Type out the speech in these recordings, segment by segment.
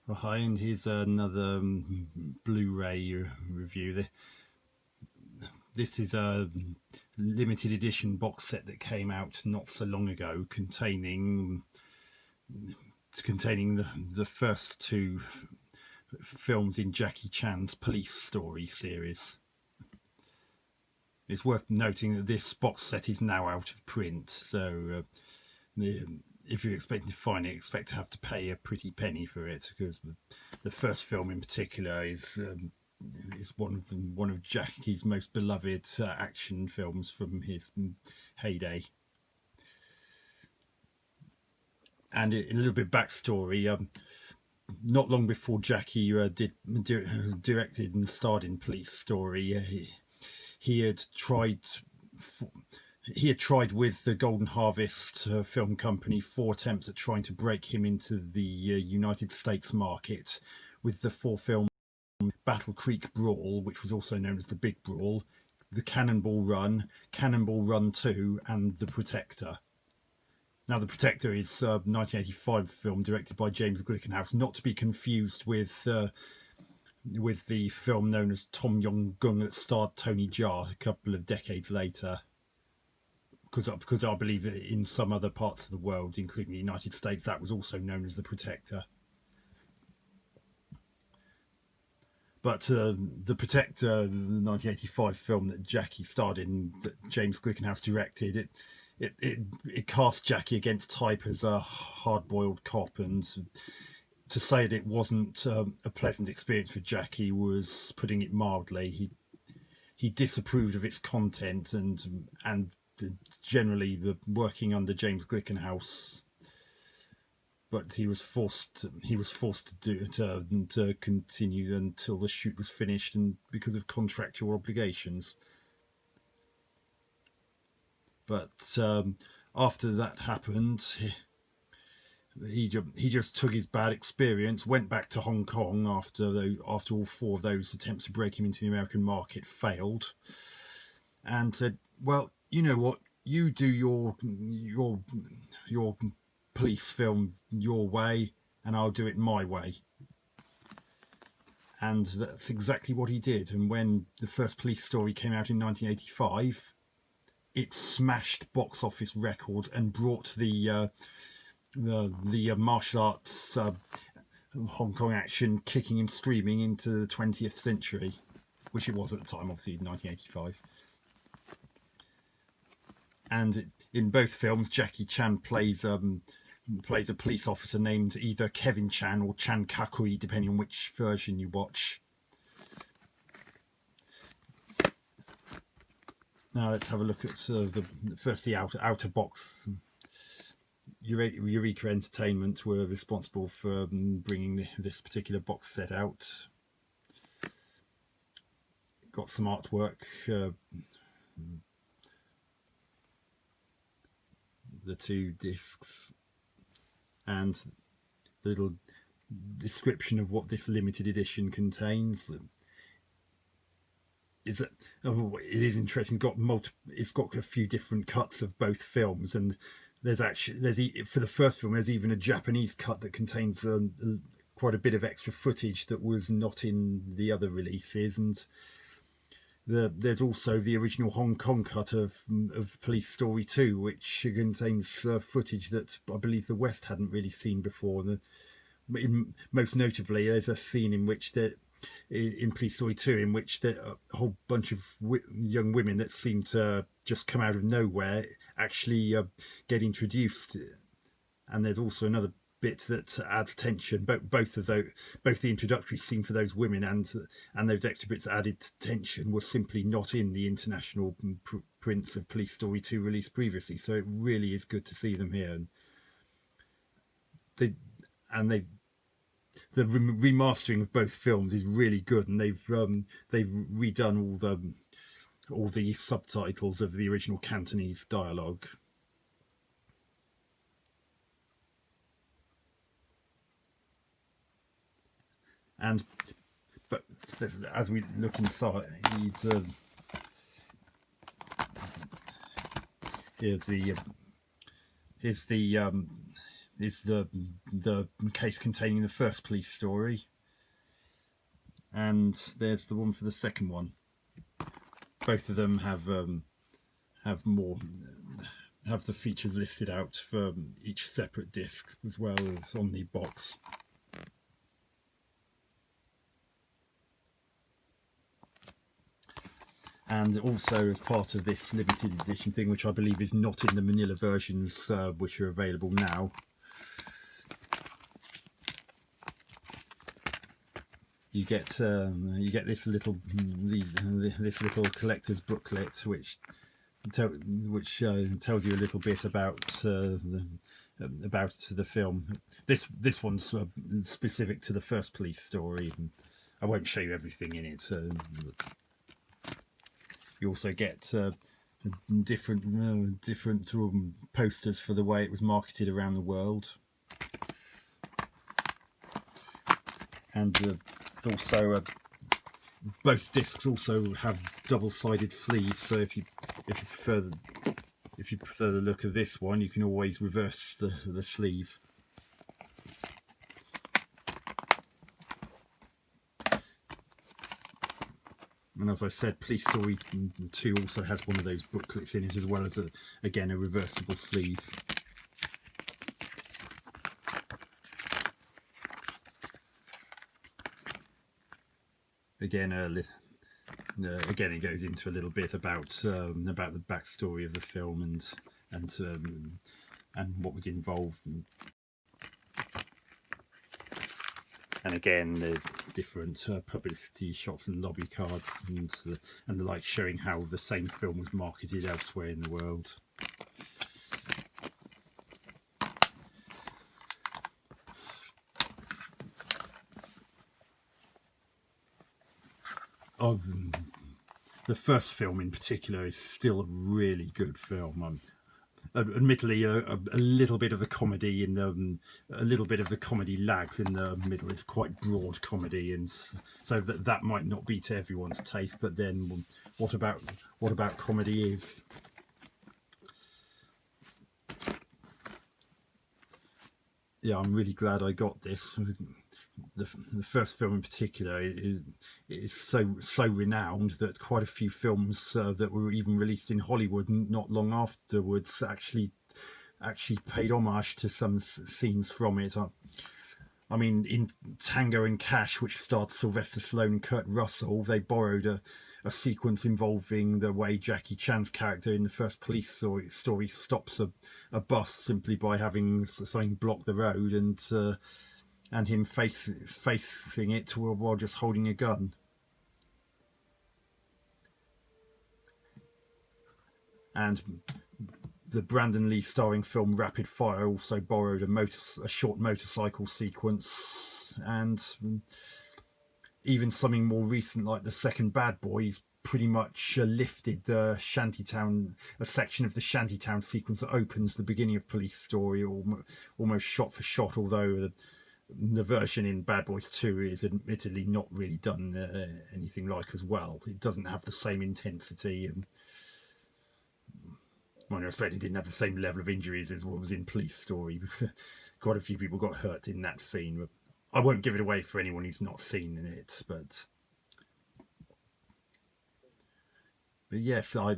Oh, hi, and here's another Blu-ray review. This is a limited edition box set that came out not so long ago, containing the first two films in Jackie Chan's Police Story series. It's worth noting that this box set is now out of print, so if you're expecting to find it, expect to have to pay a pretty penny for it, because the first film in particular is one of Jackie's most beloved action films from his heyday. And a little bit backstory. Not long before Jackie directed and starred in Police Story, he had tried with the Golden Harvest film company 4 attempts at trying to break him into the United States market with the 4 film Battle Creek Brawl, which was also known as the Big Brawl, the Cannonball Run, Cannonball Run 2, and The Protector. Now, The Protector is a 1985 film directed by James Glickenhaus, not to be confused with the film known as Tom Yong-gung that starred Tony Jaa a couple of decades later. Because I believe that in some other parts of the world, including the United States, that was also known as The Protector. But The Protector, the 1985 film that Jackie starred in, that James Glickenhaus directed, it cast Jackie against type as a hard-boiled cop, and to say that it wasn't a pleasant experience for Jackie was putting it mildly. He disapproved of its content and generally the working under James Glickenhaus, but he was forced to continue until the shoot was finished, and because of contractual obligations. But after that happened, he just took his bad experience, went back to Hong Kong after all 4 of those attempts to break him into the American market failed, and said, "Well, you know what? You do your police film your way, and I'll do it my way." And that's exactly what he did. And when the first Police Story came out in 1985, it smashed box office records and brought the martial arts Hong Kong action kicking and screaming into the 20th century, which it was at the time, obviously, in 1985. And in both films, Jackie Chan plays a police officer named either Kevin Chan or Chan ka-kui, depending on which version you watch. Now let's have a look at the outer box. Eureka Entertainment were responsible for bringing this particular box set out. Got some artwork. The 2 discs and the little description of what this limited edition contains. It is interesting. It's got a few different cuts of both films, and there's for the first film there's even a Japanese cut that contains quite a bit of extra footage that was not in the other releases, and there's also the original Hong Kong cut of Police Story 2, which contains footage that I believe the West hadn't really seen before. Most notably, there's a scene in which in Police Story 2 in which a whole bunch of young women that seem to just come out of nowhere actually get introduced. And there's also another bit that adds tension. Both the introductory scene for those women and those extra bits that added tension were simply not in the international prints of Police Story 2 released previously. So it really is good to see them here. The remastering of both films is really good, and they've redone all the subtitles of the original Cantonese dialogue. But as we look inside, here's the is the case containing the first police story, and there's the one for the second one. Both of them have the features listed out for each separate disc as well as on the box. And also, as part of this limited edition thing, which I believe is not in the manila versions which are available now, you get this little collector's booklet which tells you a little bit about the film. This one's specific to the first police story. I won't show you everything in it. You also get different posters for the way it was marketed around the world, and also both discs also have double-sided sleeves. So if you prefer the look of this one, you can always reverse the sleeve. And as I said, Police Story 2 also has one of those booklets in it, as well as again a reversible sleeve. Again, it goes into a little bit about the backstory of the film and what was involved, and again the different publicity shots and lobby cards and the like, showing how the same film was marketed elsewhere in the world. The first film in particular is still a really good film. Admittedly, a little bit of the comedy lags in the middle. It's quite broad comedy, and so that might not be to everyone's taste. But then, what about comedy is? Yeah, I'm really glad I got this. The first film in particular is so renowned that quite a few films that were even released in Hollywood not long afterwards actually paid homage to some scenes from it. I mean, in Tango and Cash, which starred Sylvester Stallone and Kurt Russell, they borrowed a sequence involving the way Jackie Chan's character in the first police story stops a bus simply by having something block the road, and him facing it while just holding a gun. And the Brandon Lee starring film Rapid Fire also borrowed a short motorcycle sequence, and even something more recent like the second Bad Boys pretty much lifted the Shantytown, a section of the Shantytown sequence that opens the beginning of Police Story, almost shot for shot, although the version in Bad Boys 2 is admittedly not really done anything like as well. It doesn't have the same intensity, and I expect it didn't have the same level of injuries as what was in Police Story. Quite a few people got hurt in that scene. I won't give it away for anyone who's not seen it, but yes, I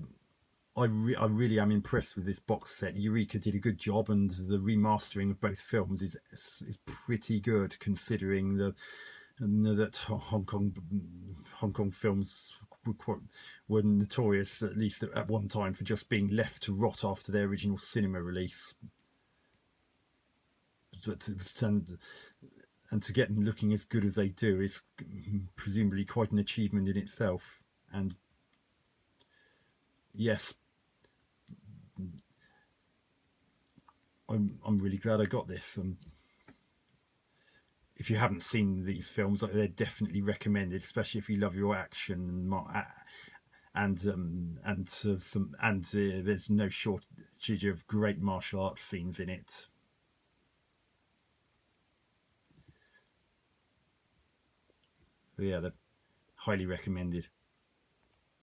really am impressed with this box set. Eureka did a good job, and the remastering of both films is pretty good, considering that Hong Kong films were notorious, at least at one time, for just being left to rot after their original cinema release. And to get them looking as good as they do is presumably quite an achievement in itself. And yes, I'm really glad I got this. If you haven't seen these films, they're definitely recommended, especially if you love your action and there's no shortage of great martial arts scenes in it. Yeah, they're highly recommended.